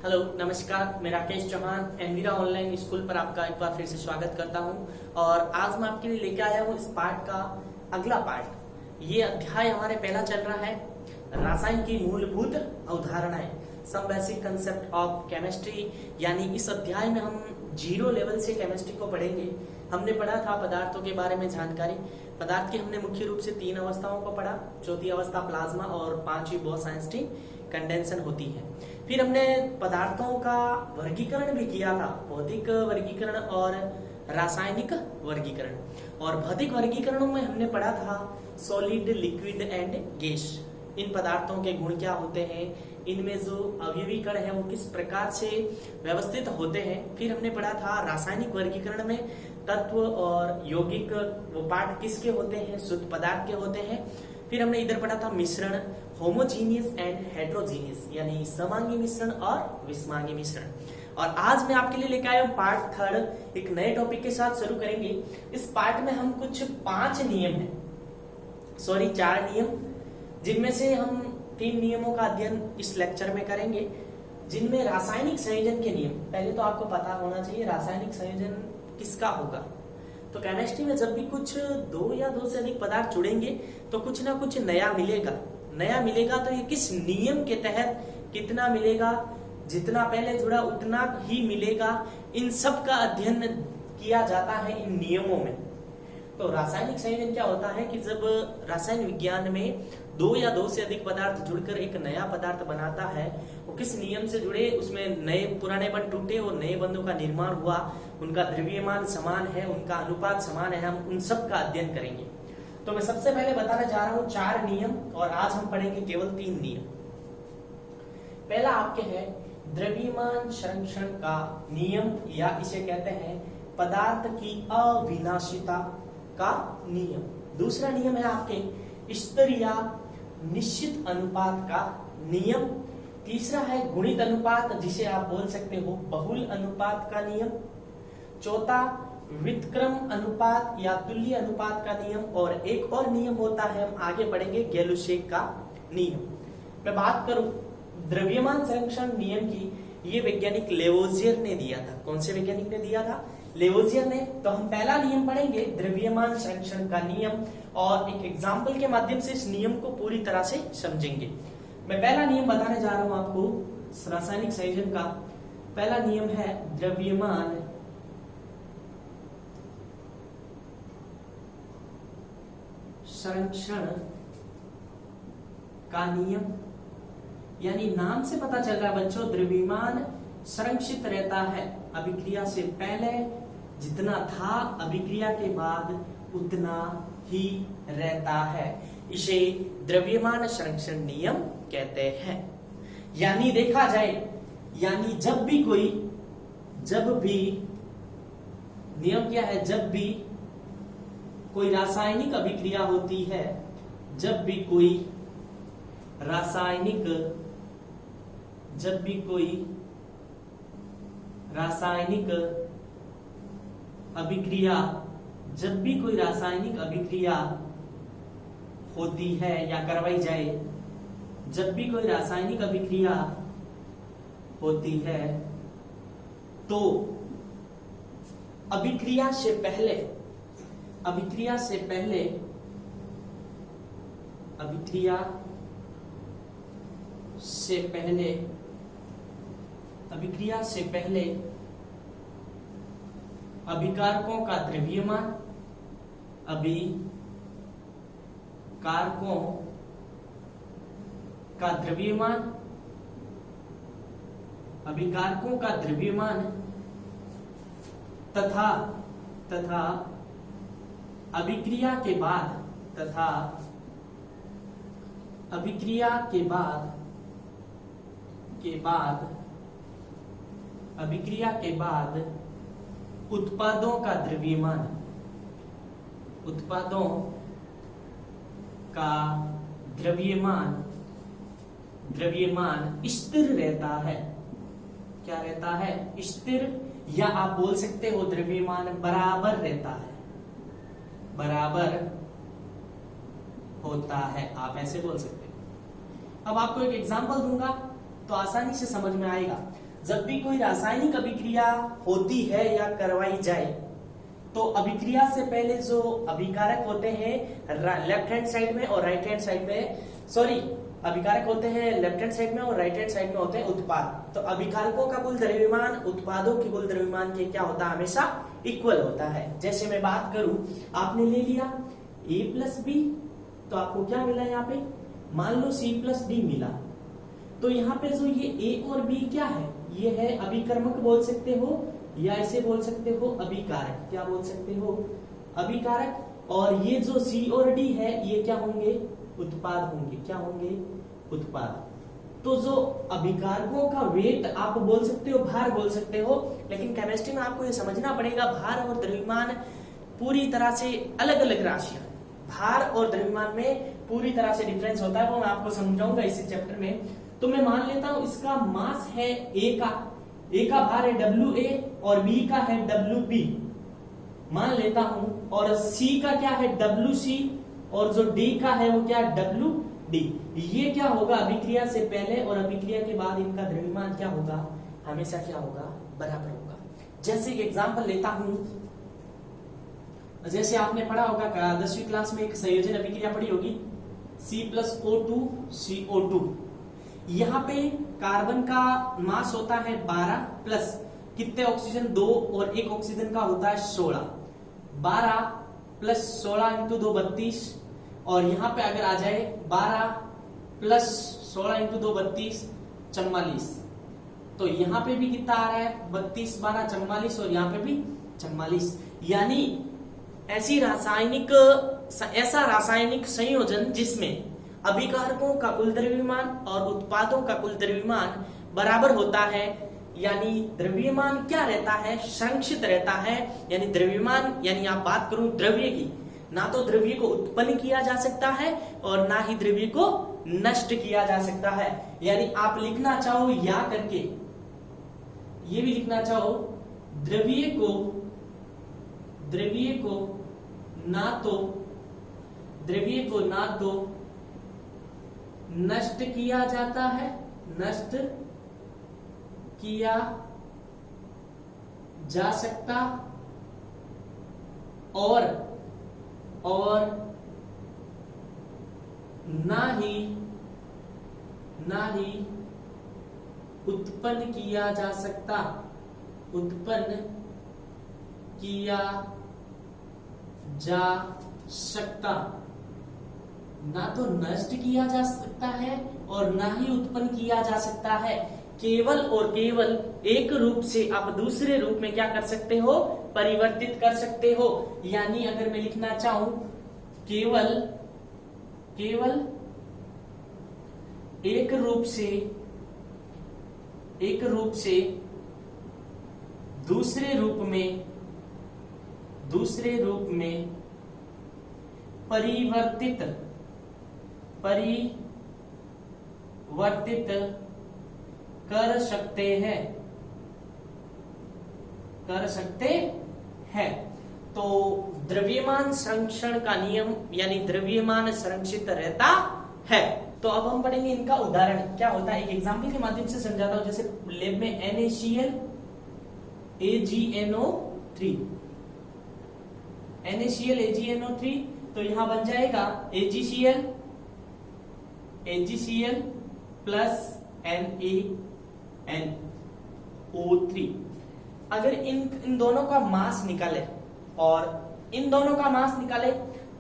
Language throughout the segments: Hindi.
हेलो नमस्कार, मैं Rakesh Chauhan Envira online school पर आपका एक बार फिर से स्वागत करता हूं। और आज मैं आपके लिए लेके आया हूं इस पार्ट का अगला पार्ट। ये अध्याय हमारे पहला चल रहा है रसायन की मूलभूत अवधारणाएं, some basic concept of chemistry. यानी इस अध्याय में हम जीरो लेवल से केमिस्ट्री को पढ़ेंगे। हमने पढ़ा था पदार्थों के बारे में जानकारी। पदार्थ की हमने मुख्य रूप से 3 अवस्थाओं को पढ़ा। चौथी अवस्था प्लाज्मा और 5वीं बोस-आइंस्टीन कंडेंसन होती है। फिर हमने पदार्थों का वर्गीकरण भी किया था, भौतिक वर्गीकरण और रासायनिक वर्गीकरण। और भौतिक वर्गीकरणों में हमने पढ़ा था सॉलिड, लिक्विड एंड गैस। इन पदार्थों के गुण क्या होते हैं, इनमें जो अवयवी कण है वो किस प्रकार से व्यवस्थित होते हैं। फिर हमने पढ़ा था रासायनिक वर्गीकरण में तत्व और यौगिक वो पार्ट किसके होते हैं, शुद्ध पदार्थ के होते हैं। फिर हमने इधर पढ़ा था मिश्रण, होमोजीनियस एंड हेट्रोजीनियस, यानी समांगी मिश्रण और विषमांगी मिश्रण। और आज मैं आपके लिए लेकर आया हूं पार्ट 3 एक नए टॉपिक के साथ शुरू करेंगे। इस पार्ट में हम कुछ 4 नियम, जिनमें से हम 3 नियमों का अध्ययन इस लेक्चर में करेंगे, जिनमें रासायनिक संयोजन के नियम। पहले तो आपको पता होना चाहिए रासायनिक संयोजन किसका होगा। तो केमिस्ट्री में जब भी कुछ 2 या 2 से अधिक पदार्थ जुड़ेंगे तो कुछ ना कुछ नया मिलेगा। तो ये किस नियम के तहत कितना मिलेगा, जितना पहले जुड़ा उतना ही मिलेगा, इन सब का अध्ययन किया जाता है इन नियमों में। तो रासायनिक संयोजन क्या होता है कि जब रसायन विज्ञान में 2 या 2 से अधिक पदार्थ जुड़कर एक नया पदार्थ बनाता है, वो किस नियम से जुड़े, उसमें नए पुराने बंध टूटे और नए बंधों का निर्माण हुआ, उनका द्रव्यमान समान है, उनका अनुपात समान है, हम उन सब का अध्ययन करेंगे। तो मैं सबसे पहले बताने जा रहा हूं 4 नियम, और आज हम पढ़ेंगे केवल 3 नियम। पहला आपके है द्रव्यमान संरक्षण का नियम, या इसे कहते हैं पदार्थ की अविनाशिता का नियम। दूसरा नियम है आपके स्तर या निश्चित अनुपात का नियम। तीसरा है गुणित अनुपात, जिसे आप बोल सकते हो बहुल अनुपात का नियम। चौथा व्युत्क्रम अनुपात या तुल्य अनुपात का नियम। और एक और नियम होता है, हम आगे पढ़ेंगे, गैलुसेक का नियम। मैं बात करूं द्रव्यमान संरक्षण नियम की, ये वैज्ञानिक लेवोजियर ने दिया था। कौन से वैज्ञानिक ने दिया था? लेवोजियर ने। तो हम पहला नियम पढ़ेंगे द्रव्यमान संरक्षण का नियम, और एक एग्जाम्पल के माध्यम से इस नियम को पूरी तरह से समझेंगे। मैं पहला नियम बताने जा रहा हूं आपको रासायनिक संयोजन का। पहला नियम है द्रव्यमान संरक्षण का नियम। यानी नाम से पता चल रहा है बच्चों, द्रव्यमान संरक्षित रहता है। अभिक्रिया से पहले जितना था अभिक्रिया के बाद उतना ही रहता है। इसे द्रव्यमान संरक्षण नियम कहते हैं। यानी देखा जाए, यानी जब भी नियम क्या है, जब भी कोई रासायनिक अभिक्रिया होती है, जब भी कोई रासायनिक अभिक्रिया होती है या करवाई जाए, जब भी कोई रासायनिक अभिक्रिया होती है तो अभिक्रिया से पहले अभिकारकों का द्रव्यमान, तथा अभिक्रिया के बाद उत्पादों का द्रव्यमान स्थिर रहता है। क्या रहता है? स्थिर, या आप बोल सकते हो द्रव्यमान बराबर रहता है, बराबर होता है, आप ऐसे बोल सकते हो। अब आपको एक एग्जांपल दूंगा तो आसानी से समझ में आएगा। जब भी कोई रासायनिक अभिक्रिया होती है या करवाई जाए तो अभिक्रिया से पहले जो अभिकारक होते हैं लेफ्ट हैंड साइड में और राइट हैंड साइड में, सॉरी अभिकारक होते हैं लेफ्ट हैंड साइड में और राइट हैंड साइड में होते हैं उत्पाद। तो अभिकारकों का कुल द्रव्यमान उत्पादों के कुल द्रव्यमान के क्या होता है, हमेशा इक्वल होता है। जैसे मैं बात करूं, आपने ले लिया A प्लस बी, तो आपको क्या मिला यहाँ पे, मान लो C प्लस डी मिला। तो यहाँ पे जो ये A और B क्या है, ये है अभिकर्मक बोल सकते हो या इसे बोल सकते हो अभिकारक। क्या बोल सकते हो, अभिकारक। और ये जो C और D है ये क्या होंगे, उत्पाद होंगे। क्या होंगे, उत्पाद। तो जो अभिकारकों का वेट आप बोल सकते हो, भार बोल सकते हो, लेकिन केमिस्ट्री में आपको ये समझना पड़ेगा भार और द्रव्यमान पूरी तरह से अलग अलग राशियां। भार और द्रव्यमान में पूरी तरह से डिफरेंस होता है, वो मैं आपको समझाऊंगा इसी चैप्टर में। तो मैं मान लेता हूं इसका मास है A का भार है WA और B का है WB मान लेता हूं, और C का क्या है WC और जो D का है वो क्या WD। ये क्या होगा, अभिक्रिया से पहले और अभिक्रिया के बाद इनका द्रव्यमान क्या होगा, हमेशा क्या होगा, बराबर होगा। जैसे एक एग्जांपल लेता हूं, जैसे आपने पढ़ा होगा 10वीं क्लास में एक संयोजन अभिक्रिया पढ़ी होगी C+O2 CO2। यहाँ पे कार्बन का मास होता है 12 प्लस कितने ऑक्सीजन 2 और एक ऑक्सीजन का होता है 16। 12 प्लस 16 इंटू 2 32। और यहाँ पे अगर आ जाए 12 प्लस 16 इंटू 2 32 44। तो यहाँ पे भी कितना आ रहा है 32 12 44 और यहाँ पे भी 44। यानी ऐसा रासायनिक संयोजन जिसमें अभिकारकों का कुल द्रव्यमान और उत्पादों का कुल द्रव्यमान बराबर होता है, यानी द्रव्यमान क्या रहता है, संरक्षित रहता है। यानी द्रव्यमान, यानी आप बात करूं द्रव्य की, ना तो द्रव्य को उत्पन्न किया जा सकता है और ना ही द्रव्य को नष्ट किया जा सकता है। यानी आप लिखना चाहो या करके ये भी लिखना चाहो, द्रव्य को ना तो नष्ट किया जाता है, नष्ट किया जा सकता और ना ही उत्पन्न किया जा सकता, उत्पन्न किया जा सकता। ना तो नष्ट किया जा सकता है और ना ही उत्पन्न किया जा सकता है। केवल और केवल एक रूप से आप दूसरे रूप में क्या कर सकते हो, परिवर्तित कर सकते हो। यानी अगर मैं लिखना चाहूं केवल एक रूप से दूसरे रूप में परिवर्तित कर सकते हैं। तो द्रव्यमान संरक्षण का नियम, यानी द्रव्यमान संरक्षित रहता है। तो अब हम पढ़ेंगे इनका उदाहरण क्या होता है, एक एग्जांपल के माध्यम से समझाता हूं। जैसे लैब में NaCl AgNO3, NaCl AgNO3, तो यहां बन जाएगा AgCl प्लस NaNO3। अगर इन दोनों का मास निकाले और इन दोनों का मास निकाले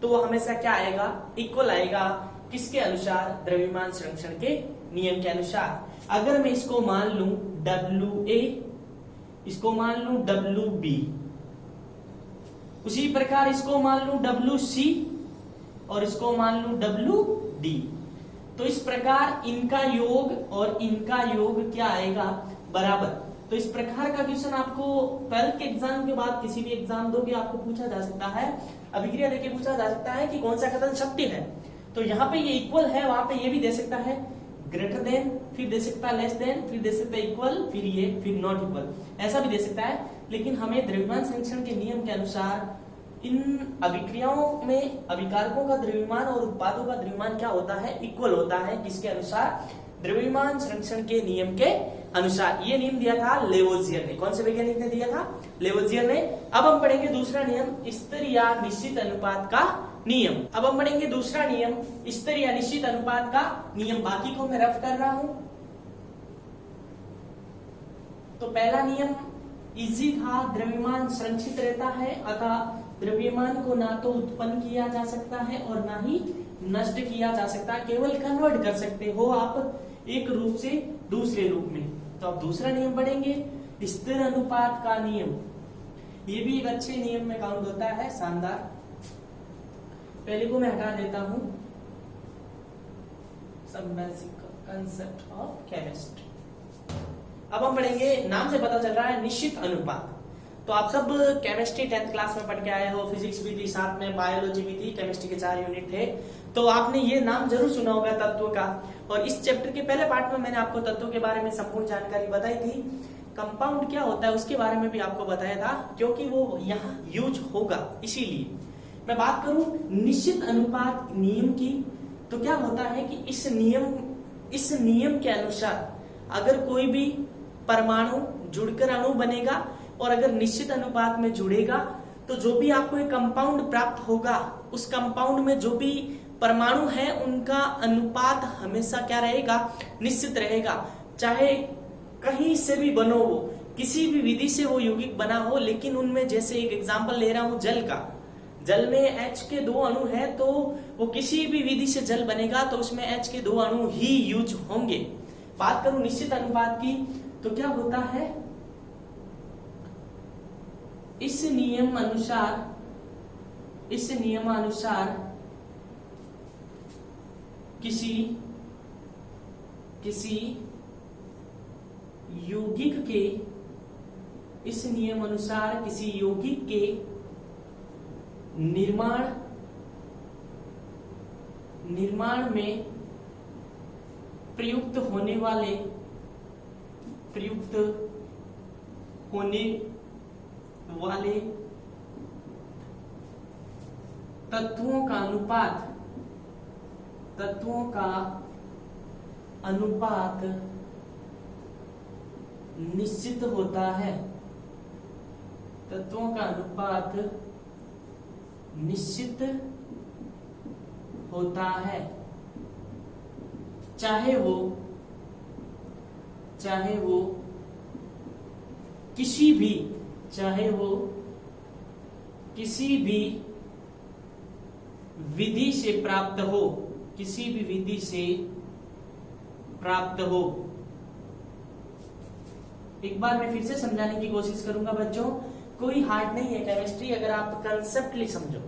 तो वो हमेशा क्या आएगा, इक्वल आएगा। किसके अनुसार, द्रव्यमान संरक्षण के नियम के अनुसार। अगर मैं इसको मान लूं WA, इसको मान लूं WB, उसी प्रकार इसको मान लूं WC और इसको मान लूं WD, तो इस प्रकार इनका योग और इनका योग क्या आएगा, बराबर। तो इस प्रकार का क्वेश्चन आपको 12th के एग्जाम के बाद किसी भी एग्जाम दोगे आपको पूछा जा सकता है, अभिक्रिया देके पूछा जा सकता है कि कौन सा कथन सत्य है। तो यहाँ पे ये इक्वल है, वहां पे ये भी दे सकता है ग्रेटर देन, फिर दे सकता है लेस देन, फिर दे सकता है इक्वल, फिर ये, फिर नॉट इक्वल, ऐसा भी दे सकता है। लेकिन हमें द्रव्यमान संरक्षण के नियम के अनुसार इन अभिक्रियाओं में अभिकारकों का द्रव्यमान और उत्पादों का द्रव्यमान क्या होता है, इक्वल होता है। किसके अनुसार, द्रव्यमान संरक्षण के नियम के अनुसार। ये नियम दिया था लेवोजियर ने। कौन से वैज्ञानिक ने दिया था? लेवोजियर ने। अब हम पढ़ेंगे दूसरा नियम, स्थिर या निश्चित अनुपात का नियम। अब हम पढ़ेंगे दूसरा नियम, स्थिर या निश्चित अनुपात का नियम। बाकी को मैं रफ कर रहा हूं। तो पहला नियम इजी था, द्रव्यमान संरक्षित रहता है, अतः द्रव्यमान को ना तो उत्पन्न किया जा सकता है और ना ही नष्ट किया जा सकता है, केवल कन्वर्ट कर सकते हो आप एक रूप से दूसरे रूप में। तो अब दूसरा नियम पढ़ेंगे, स्थिर अनुपात का नियम। ये भी एक अच्छे नियम में काउंट होता है, शानदार। पहले को मैं हटा देता हूं, सब बेसिक कंसेप्ट ऑफ केमिस्ट्री। अब हम पढ़ेंगे, नाम से पता चल रहा है, निश्चित अनुपात। तो आप सब केमिस्ट्री 10th क्लास में पढ़ के आए हो, फिजिक्स भी थी, साथ में बायोलॉजी भी थी, केमिस्ट्री के 4 यूनिट थे। तो आपने ये नाम जरूर सुना होगा तत्व का। और इस चैप्टर के पहले पार्ट में मैंने आपको तत्वों के बारे में संपूर्ण जानकारी बताई थी। कंपाउंड क्या होता है उसके बारे में भी आपको बताया था, क्योंकि वो यहाँ यूज होगा, इसीलिए। मैं बात करूं निश्चित अनुपात नियम की, तो क्या होता है कि इस नियम के अनुसार अगर कोई भी परमाणु जुड़कर अणु बनेगा और अगर निश्चित अनुपात में जुड़ेगा, तो जो भी आपको एक कंपाउंड प्राप्त होगा, उस कंपाउंड में जो भी परमाणु है उनका अनुपात हमेशा क्या रहेगा? निश्चित रहेगा। चाहे कहीं से भी बनो वो, किसी भी विधि से वो यौगिक बना हो, लेकिन उनमें, जैसे एक एग्जांपल ले रहा हूं जल का, जल में H के 2 अणु है, तो वो किसी भी विधि से जल बनेगा तो उसमें H के 2 अणु ही यूज होंगे। बात करूं निश्चित अनुपात की, तो क्या होता है, इस नियमानुसार किसी यौगिक के, इस नियम अनुसार किसी यौगिक के निर्माण में प्रयुक्त होने वाले तत्वों का अनुपात निश्चित होता है। तत्वों का अनुपात निश्चित होता है, चाहे वो किसी भी विधि से प्राप्त हो। एक बार मैं फिर से समझाने की कोशिश करूंगा बच्चों, कोई हार्ड नहीं है केमिस्ट्री, अगर आप कंसेप्टली समझो।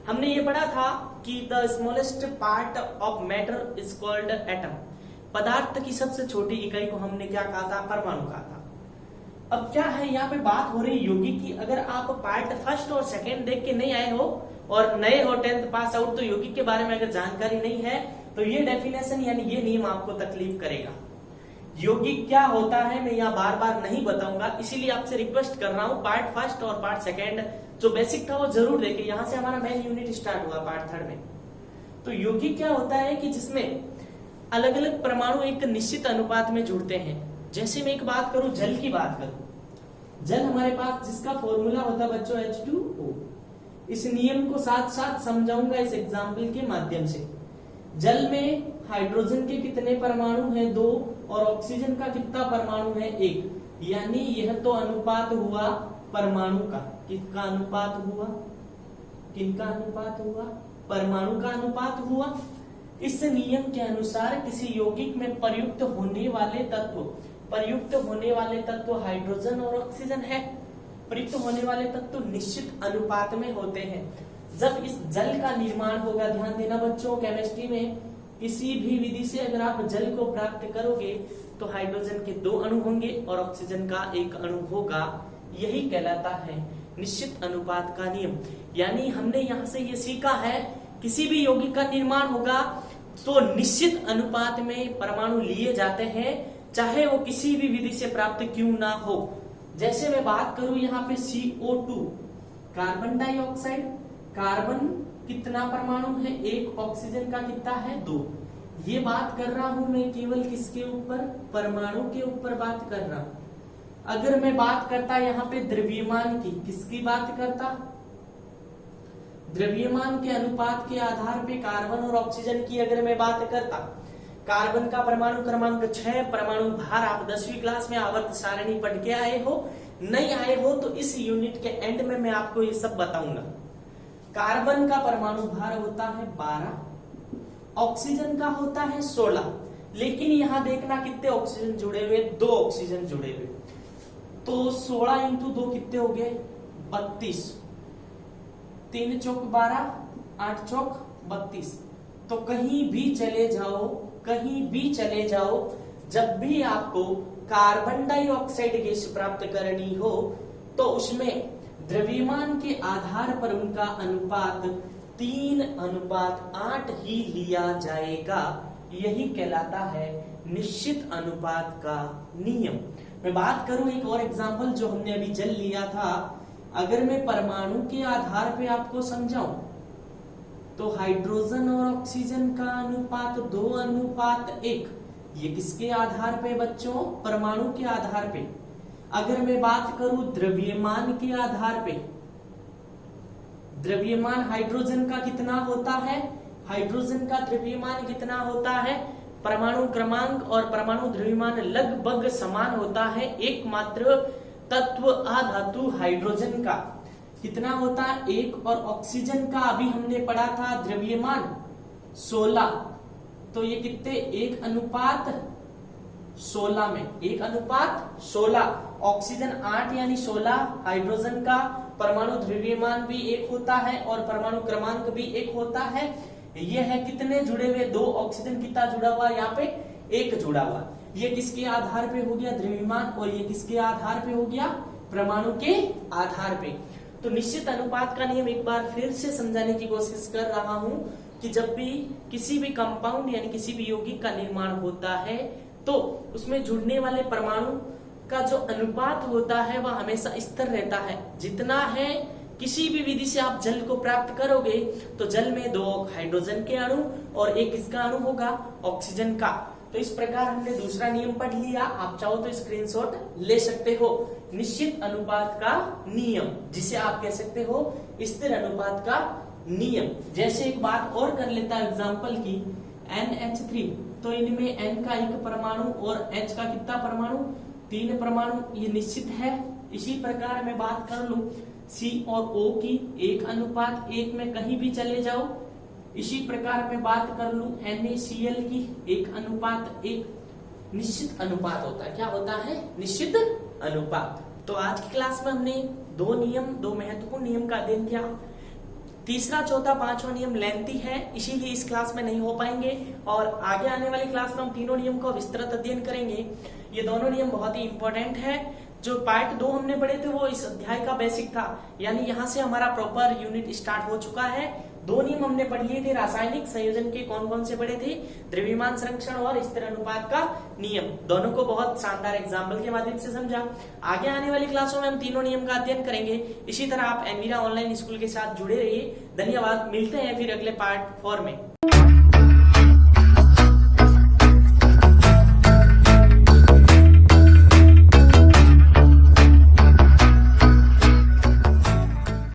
हमने ये पढ़ा था कि the smallest part of matter is called atom. पदार्थ की सबसे छोटी इकाई को हमने क्या कहा था? परमाणु कहा था। अब क्या है, यहाँ पे बात हो रही है यौगिक की। अगर आप पार्ट फर्स्ट और सेकंड देख के नहीं आए हो और नए हो 10th पास आउट, तो यौगिक के बारे में अगर जानकारी नहीं है, तो ये डेफिनेशन यानी ये नियम आपको तकलीफ करेगा। यौगिक क्या होता है मैं यहाँ बार बार नहीं बताऊंगा, इसीलिए आपसे रिक्वेस्ट कर रहा हूँ पार्ट फर्स्ट और पार्ट सेकंड जो बेसिक था वो जरूर देखे। यहाँ से हमारा मेन यूनिट स्टार्ट हुआ पार्ट 3 में। तो यौगिक क्या होता है कि जिसमें अलग अलग परमाणु एक निश्चित अनुपात में जुड़ते हैं। जैसे मैं एक बात करूं, जल की बात करूं, जल हमारे पास जिसका फॉर्मूला होता है बच्चों H2O। इस नियम को साथ साथ समझाऊंगा इस एग्जाम्पल के माध्यम से। जल में हाइड्रोजन के कितने परमाणु हैं? 2, और ऑक्सीजन का कितना परमाणु है? 1। यानी यह तो अनुपात हुआ परमाणु का। किसका अनुपात हुआ? किनका अनुपात हुआ? परमाणु का अनुपात हुआ। इस नियम के अनुसार किसी यौगिक में प्रयुक्त होने वाले तत्व हाइड्रोजन और ऑक्सीजन है। प्रयुक्त होने वाले तत्व निश्चित अनुपात में होते हैं। जब इस जल का निर्माण होगा, ध्यान देना बच्चों, केमिस्ट्री में किसी भी विधि से अगर आप जल को प्राप्त करोगे तो हाइड्रोजन के 2 अणु होंगे और ऑक्सीजन का 1 अणु होगा। यही कहलाता है निश्चित अनुपात का नियम। यानी हमने यहाँ से ये सीखा है, किसी भी यौगिक का निर्माण होगा तो निश्चित अनुपात में परमाणु लिए जाते हैं, चाहे वो किसी भी विधि से प्राप्त क्यों ना हो। जैसे मैं बात करूं यहाँ पे CO2, कार्बन डाइऑक्साइड, कार्बन कितना परमाणु है? 1, ऑक्सीजन का कितना है? 2। ये बात कर रहा हूं मैं केवल किसके ऊपर, परमाणु के ऊपर बात कर रहा हूं। अगर मैं बात करता यहाँ पे द्रव्यमान की, किसकी बात करता, द्रव्यमान के अनुपात के आधार पे कार्बन और ऑक्सीजन की अगर मैं बात करता, कार्बन का परमाणु क्रमांक 6, परमाणु भार आप 10वीं क्लास में आवर्त सारणी पढ़ के आए हो, नहीं आए हो तो इस यूनिट के एंड में मैं आपको ये सब बताऊंगा। कार्बन का परमाणु भार होता है 12, ऑक्सीजन का होता है 16, लेकिन यहां देखना कितने ऑक्सीजन जुड़े हुए, 2 ऑक्सीजन जुड़े हुए, तो 16 इंटू 2 कितने हो गए, 32, 3 चौक 12, 8 चौक 32। तो कहीं भी चले जाओ, कहीं भी चले जाओ, जब भी आपको कार्बन डाइऑक्साइड गैस प्राप्त करनी हो तो उसमें द्रव्यमान के आधार पर उनका अनुपात 3:8 ही लिया जाएगा। यही कहलाता है निश्चित अनुपात का नियम। मैं बात करूं एक और एग्जांपल जो हमने अभी जल लिया था, अगर मैं परमाणु के आधार पे आपको समझाऊं तो हाइड्रोजन और ऑक्सीजन का अनुपात 2:1। ये किसके आधार पे बच्चों, परमाणु के आधार पे। अगर मैं बात करूं द्रव्यमान के आधार पे, द्रव्यमान हाइड्रोजन का कितना होता है, हाइड्रोजन का द्रव्यमान कितना होता है, परमाणु क्रमांक और परमाणु द्रव्यमान लगभग समान होता है, एकमात्र तत्व अधातु हाइड्रोजन का कितना होता है 1, और ऑक्सीजन का अभी हमने पढ़ा था द्रव्यमान 16, तो ये कितने 1:16 में, 1:16, ऑक्सीजन 8 यानी 16, हाइड्रोजन का परमाणु द्रव्यमान भी 1 होता है और परमाणु क्रमांक भी 1 होता है। ये है कितने जुड़े हुए, 2 ऑक्सीजन कितना जुड़ा हुआ, यहाँ पे 1 जुड़ा हुआ। ये किसके आधार पे हो गया, द्रव्यमान, और ये किसके आधार पे हो गया, परमाणु के आधार पे। तो निश्चित अनुपात का नियम एक बार फिर से समझाने की कोशिश कर रहा हूं कि जब भी किसी भी कंपाउंड यानी किसी भी यौगिक का निर्माण होता है तो उसमें जुड़ने वाले परमाणु का जो अनुपात होता है वह हमेशा स्थिर रहता है। जितना है, किसी भी विधि से आप जल को प्राप्त करोगे तो जल में 2 हाइड्रोजन के अणु और 1 किसका अणु होगा, ऑक्सीजन का। तो इस प्रकार हमने दूसरा नियम पढ़ लिया, आप चाहो तो स्क्रीनशॉट ले सकते हो। निश्चित अनुपात का नियम, जिसे आप कह सकते हो स्थिर अनुपात का नियम। जैसे एक बात और कर लेता है एग्जांपल की, NH3, तो इनमें N का 1 परमाणु और H का कितना परमाणु, 3 परमाणु, ये निश्चित है। इसी प्रकार मैं बात कर लूं C और O की 1:1 में, कहीं भी चले जाओ। इसी प्रकार मैं बात कर लूं NaCl की 1:1, निश्चित अनुपात होता है। क्या होता है, निश्चित अनुपात। तो आज की क्लास में हमने 2 नियम, 2 महत्वपूर्ण नियम का अध्ययन किया। तीसरा, चौथा, पांचवा नियम लेंथी है, इसीलिए इस क्लास में नहीं हो पाएंगे, और आगे आने वाली क्लास में हम तीनों नियम का विस्तृत अध्ययन करेंगे। ये दोनों नियम बहुत ही इंपॉर्टेंट है। जो पार्ट 2 हमने पढ़े थे वो इस अध्याय का बेसिक था, यानी यहाँ से हमारा प्रॉपर यूनिट स्टार्ट हो चुका है। 2 नियम हमने पढ़ लिए थे, रासायनिक संयोजन के कौन कौन से पढ़े थे, द्रव्यमान संरक्षण और स्थिर अनुपात का नियम। दोनों को बहुत शानदार एग्जाम्पल के माध्यम से समझा। आगे आने वाली क्लासों में हम तीनों नियम का अध्ययन करेंगे। इसी तरह आप एनवीरा ऑनलाइन स्कूल के साथ जुड़े रहिए। धन्यवाद, मिलते हैं फिर अगले पार्ट 4 में।